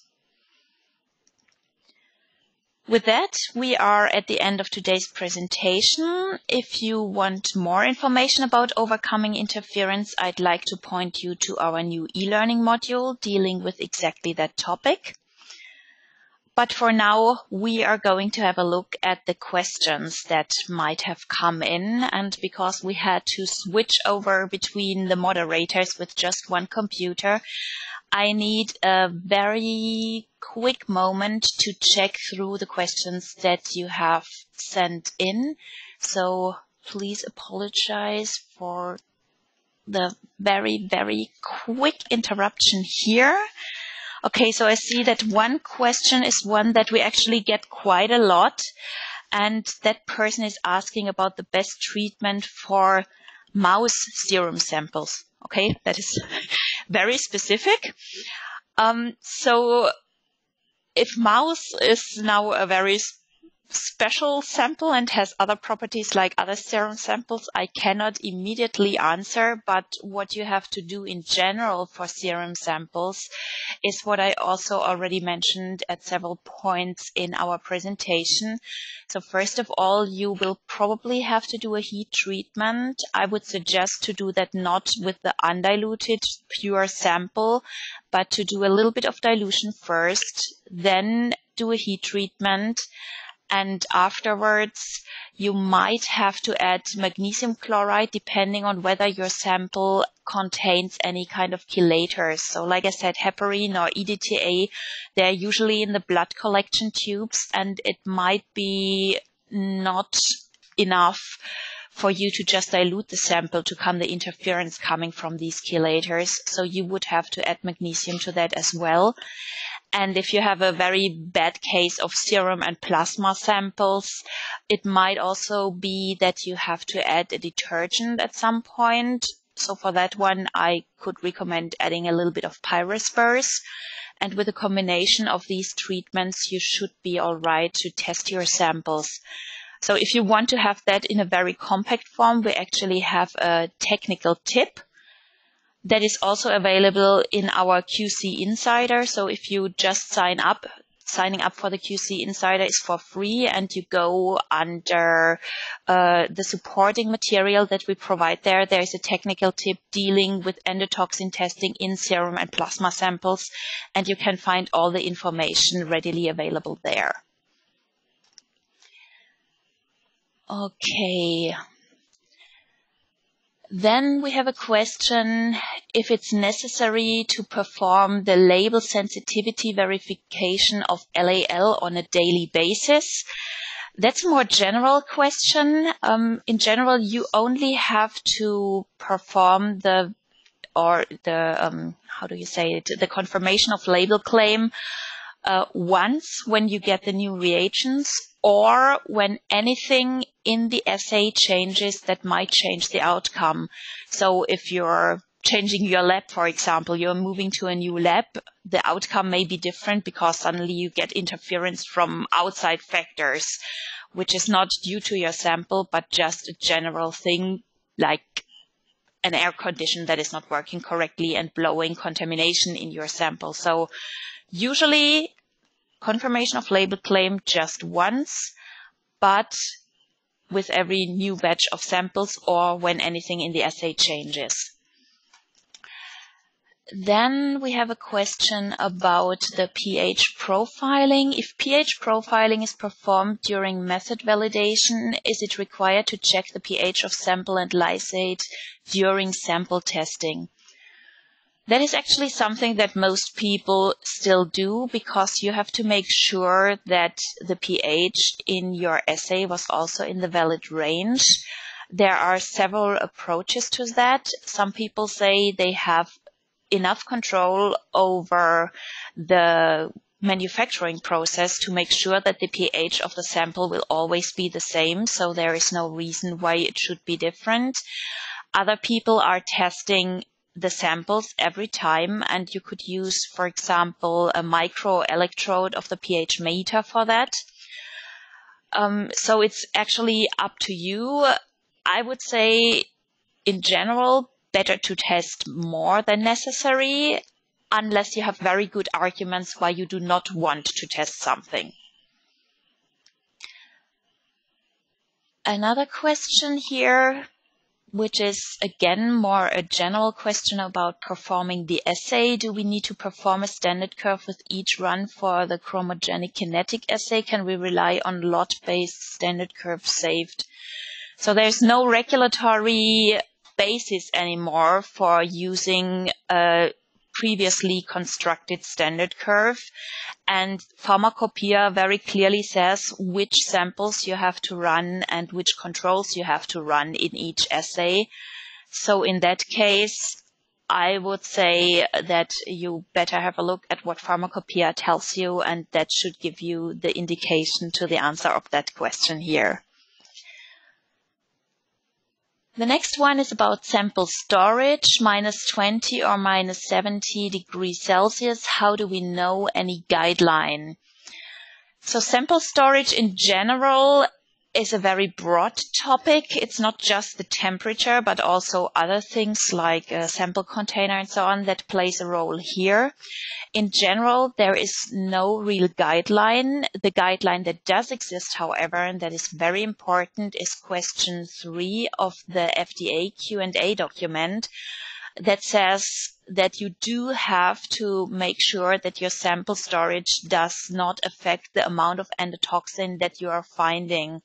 With that, we are at the end of today's presentation. If you want more information about overcoming interference, I'd like to point you to our new e-learning module dealing with exactly that topic. But for now, we are going to have a look at the questions that might have come in. And because we had to switch over between the moderators with just one computer, I need a very quick moment to check through the questions that you have sent in. So please apologize for the very, very quick interruption here. Okay, so I see that one question is one that we actually get quite a lot. And that person is asking about the best treatment for mouse serum samples. Okay, that is very specific. So if mouse is now a very special sample and has other properties like other serum samples, I cannot immediately answer, but what you have to do in general for serum samples is what I also already mentioned at several points in our presentation. So first of all, you will probably have to do a heat treatment. I would suggest to do that not with the undiluted pure sample, but to do a little bit of dilution first, then do a heat treatment. And afterwards, you might have to add magnesium chloride depending on whether your sample contains any kind of chelators. So like I said, heparin or EDTA, they're usually in the blood collection tubes, and it might be not enough for you to just dilute the sample to come the interference coming from these chelators. So you would have to add magnesium to that as well. And if you have a very bad case of serum and plasma samples, it might also be that you have to add a detergent at some point. So for that one, I could recommend adding a little bit of pyrospores. And with a combination of these treatments, you should be all right to test your samples. So if you want to have that in a very compact form, we actually have a technical tip that is also available in our QC Insider. So if you just signing up for the QC Insider is for free, and you go under the supporting material that we provide there. There's a technical tip dealing with endotoxin testing in serum and plasma samples, and you can find all the information readily available there. Okay. Then we have a question if it's necessary to perform the label sensitivity verification of LAL on a daily basis. That's a more general question. In general, you only have to perform the confirmation of label claim once when you get the new reagents, or when anything in the assay changes that might change the outcome. So if you're changing your lab, for example, you're moving to a new lab, the outcome may be different because suddenly you get interference from outside factors, which is not due to your sample, but just a general thing like an air condition that is not working correctly and blowing contamination in your sample. So usually confirmation of label claim just once, but with every new batch of samples or when anything in the assay changes. Then we have a question about the pH profiling. If pH profiling is performed during method validation, is it required to check the pH of sample and lysate during sample testing? That is actually something that most people still do, because you have to make sure that the pH in your assay was also in the valid range. There are several approaches to that. Some people say they have enough control over the manufacturing process to make sure that the pH of the sample will always be the same, so there is no reason why it should be different. Other people are testing the samples every time, and you could use, for example, a micro electrode of the pH meter for that. So it's actually up to you. I would say, in general, better to test more than necessary, unless you have very good arguments why you do not want to test something. Another question here, which is again more a general question about performing the assay. Do we need to perform a standard curve with each run for the chromogenic kinetic assay? Can we rely on lot-based standard curve saved? So there's no regulatory basis anymore for using a previously constructed standard curve, and Pharmacopoeia very clearly says which samples you have to run and which controls you have to run in each assay. So in that case, I would say that you better have a look at what Pharmacopoeia tells you, and that should give you the indication to the answer of that question here. The next one is about sample storage, -20 or -70 degrees Celsius. How do we know any guideline? So sample storage in general is a very broad topic. It's not just the temperature, but also other things like a sample container and so on that plays a role here. In general, there is no real guideline. The guideline that does exist, however, and that is very important, is question 3 of the FDA Q&A document, that says that you do have to make sure that your sample storage does not affect the amount of endotoxin that you are finding.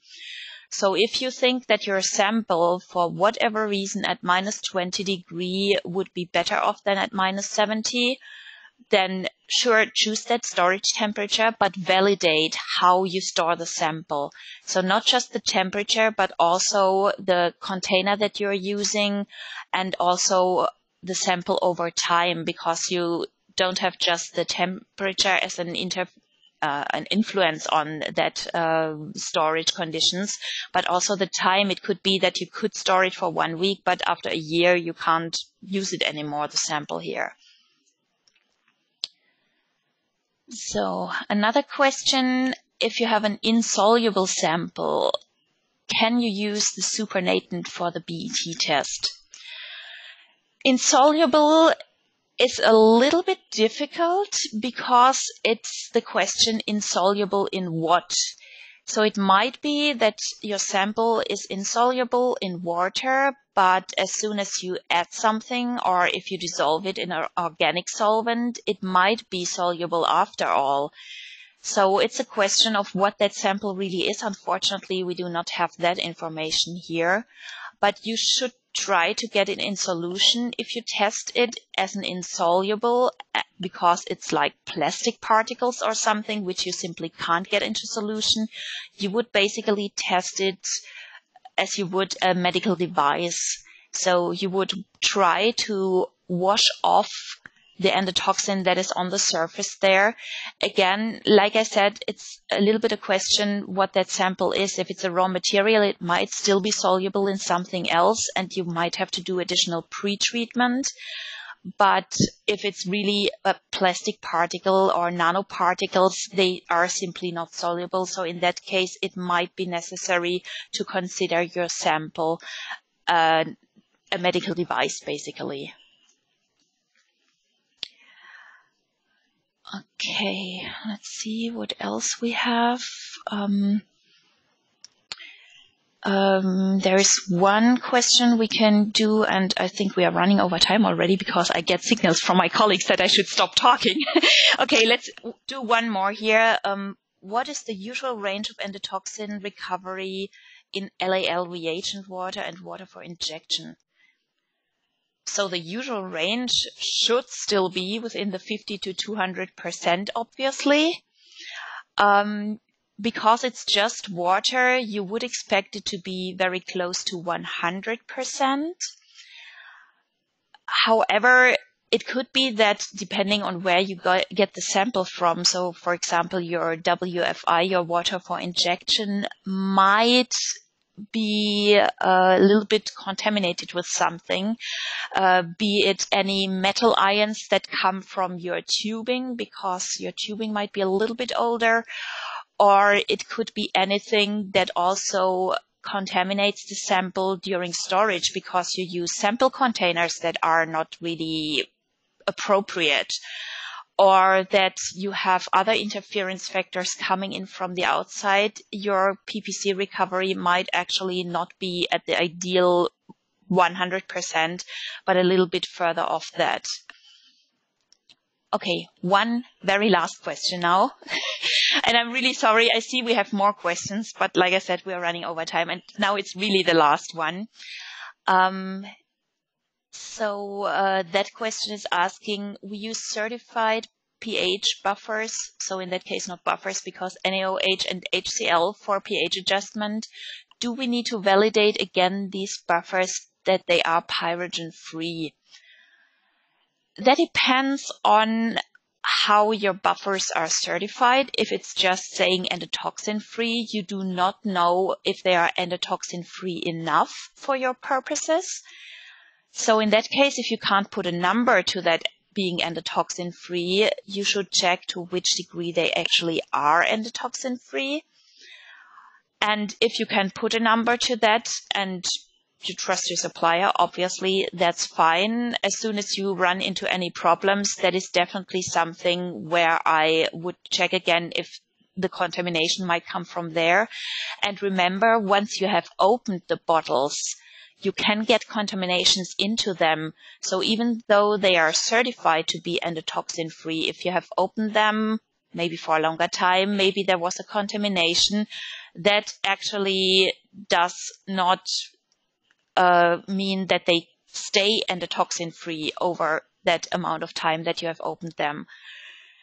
So if you think that your sample, for whatever reason, at minus 20 degrees would be better off than at minus 70, then sure, choose that storage temperature, but validate how you store the sample. So not just the temperature, but also the container that you're using, and also the sample over time, because you don't have just the temperature as an influence on that storage conditions, but also the time. It could be that you could store it for 1 week, but after a year you can't use it anymore, the sample here. So another question, if you have an insoluble sample, can you use the supernatant for the BET test? Insoluble is a little bit difficult because it's the question insoluble in what. So it might be that your sample is insoluble in water, but as soon as you add something, or if you dissolve it in an organic solvent, it might be soluble after all. So it's a question of what that sample really is. Unfortunately, we do not have that information here, but you should try to get it in solution. If you test it as an insoluble, because it's like plastic particles or something which you simply can't get into solution, you would basically test it as you would a medical device. So you would try to wash off the endotoxin that is on the surface there. Again, like I said, it's a little bit a question what that sample is. If it's a raw material, it might still be soluble in something else, and you might have to do additional pre-treatment. But if it's really a plastic particle or nanoparticles, they are simply not soluble. So in that case, it might be necessary to consider your sample a medical device, basically. Okay, let's see what else we have. There is one question we can do, and I think we are running over time already because I get signals from my colleagues that I should stop talking. Okay, let's do one more here. What is the usual range of endotoxin recovery in LAL reagent water and water for injection? So the usual range should still be within the 50 to 200%, obviously. Because it's just water, you would expect it to be very close to 100%. However, it could be that depending on where you get the sample from, so for example, your WFI, your water for injection, might be a little bit contaminated with something, be it any metal ions that come from your tubing, because your tubing might be a little bit older, or it could be anything that also contaminates the sample during storage because you use sample containers that are not really appropriate, or that you have other interference factors coming in from the outside. Your PPC recovery might actually not be at the ideal 100%, but a little bit further off that. Okay, one very last question now. And I'm really sorry, I see we have more questions, but like I said, we are running over time, and now it's really the last one. That question is asking, we use certified pH buffers, so in that case not buffers because NaOH and HCl for pH adjustment. Do we need to validate again these buffers that they are pyrogen free? That depends on how your buffers are certified. If it's just saying endotoxin free, you do not know if they are endotoxin free enough for your purposes. So in that case, if you can't put a number to that being endotoxin free, you should check to which degree they actually are endotoxin free. And if you can put a number to that and you trust your supplier, obviously that's fine. As soon as you run into any problems, that is definitely something where I would check again if the contamination might come from there. And remember, once you have opened the bottles, you can get contaminations into them. So even though they are certified to be endotoxin free, if you have opened them, maybe for a longer time, maybe there was a contamination, that actually does not mean that they stay endotoxin free over that amount of time that you have opened them.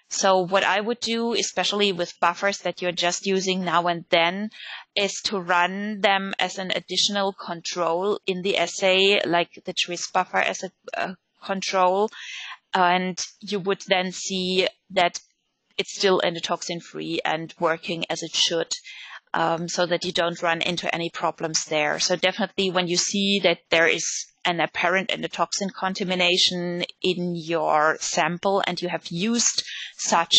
So what I would do, especially with buffers that you're just using now and then, is to run them as an additional control in the assay, like the Tris buffer as a control. And you would then see that it's still endotoxin free and working as it should. So that you don't run into any problems there. So definitely when you see that there is an apparent endotoxin contamination in your sample and you have used such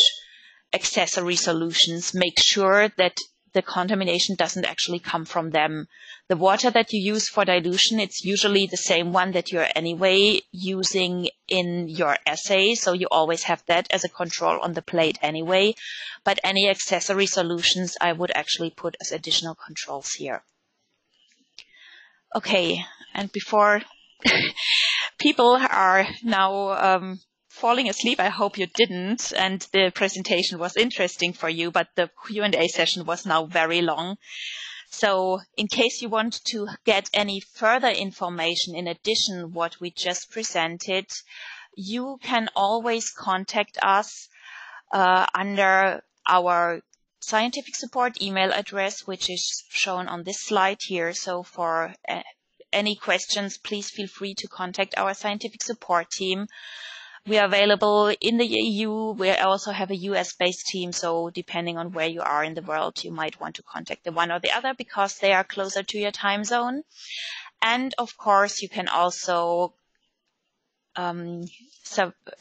accessory solutions, make sure that the contamination doesn't actually come from them. The water that you use for dilution, it's usually the same one that you're anyway using in your assay. So you always have that as a control on the plate anyway. But any accessory solutions, I would actually put as additional controls here. Okay, and before people are now falling asleep, I hope you didn't, and the presentation was interesting for you, but the Q&A session was now very long. So in case you want to get any further information in addition what we just presented, you can always contact us under our scientific support email address, which is shown on this slide here. So for any questions, please feel free to contact our scientific support team. We are available in the EU. We also have a US-based team, so depending on where you are in the world, you might want to contact the one or the other because they are closer to your time zone. And of course, you can also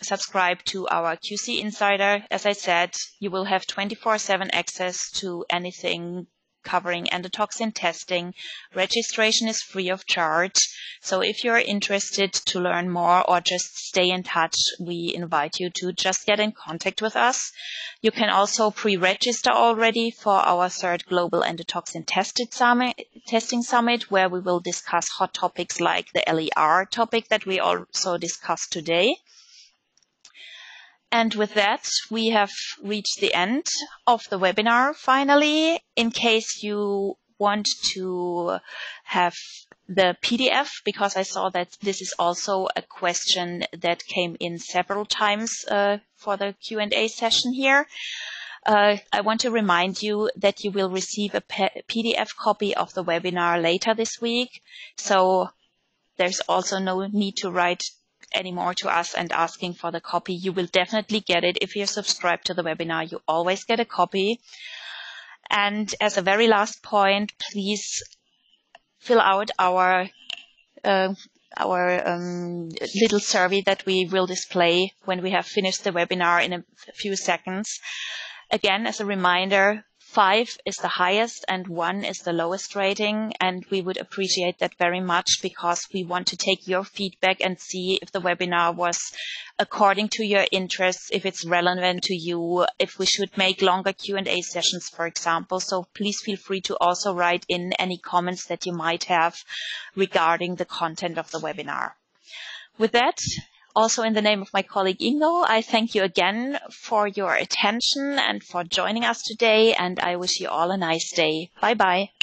subscribe to our QC Insider. As I said, you will have 24/7 access to anything covering endotoxin testing. Registration is free of charge. So if you're interested to learn more or just stay in touch, we invite you to just get in contact with us. You can also pre-register already for our third Global Endotoxin Testing Summit, where we will discuss hot topics like the LER topic that we also discussed today. And with that, we have reached the end of the webinar finally. In case you want to have the PDF, because I saw that this is also a question that came in several times for the Q&A session here. I want to remind you that you will receive a PDF copy of the webinar later this week. So there's also no need to write anymore to us and asking for the copy. You will definitely get it. If you're subscribed to the webinar, you always get a copy. And as a very last point, please fill out our little survey that we will display when we have finished the webinar in a few seconds. Again, as a reminder, 5 is the highest and 1 is the lowest rating, and we would appreciate that very much because we want to take your feedback and see if the webinar was according to your interests, if it's relevant to you, if we should make longer Q&A sessions, for example. So please feel free to also write in any comments that you might have regarding the content of the webinar. With that, also in the name of my colleague Ingo, I thank you again for your attention and for joining us today, and I wish you all a nice day. Bye-bye.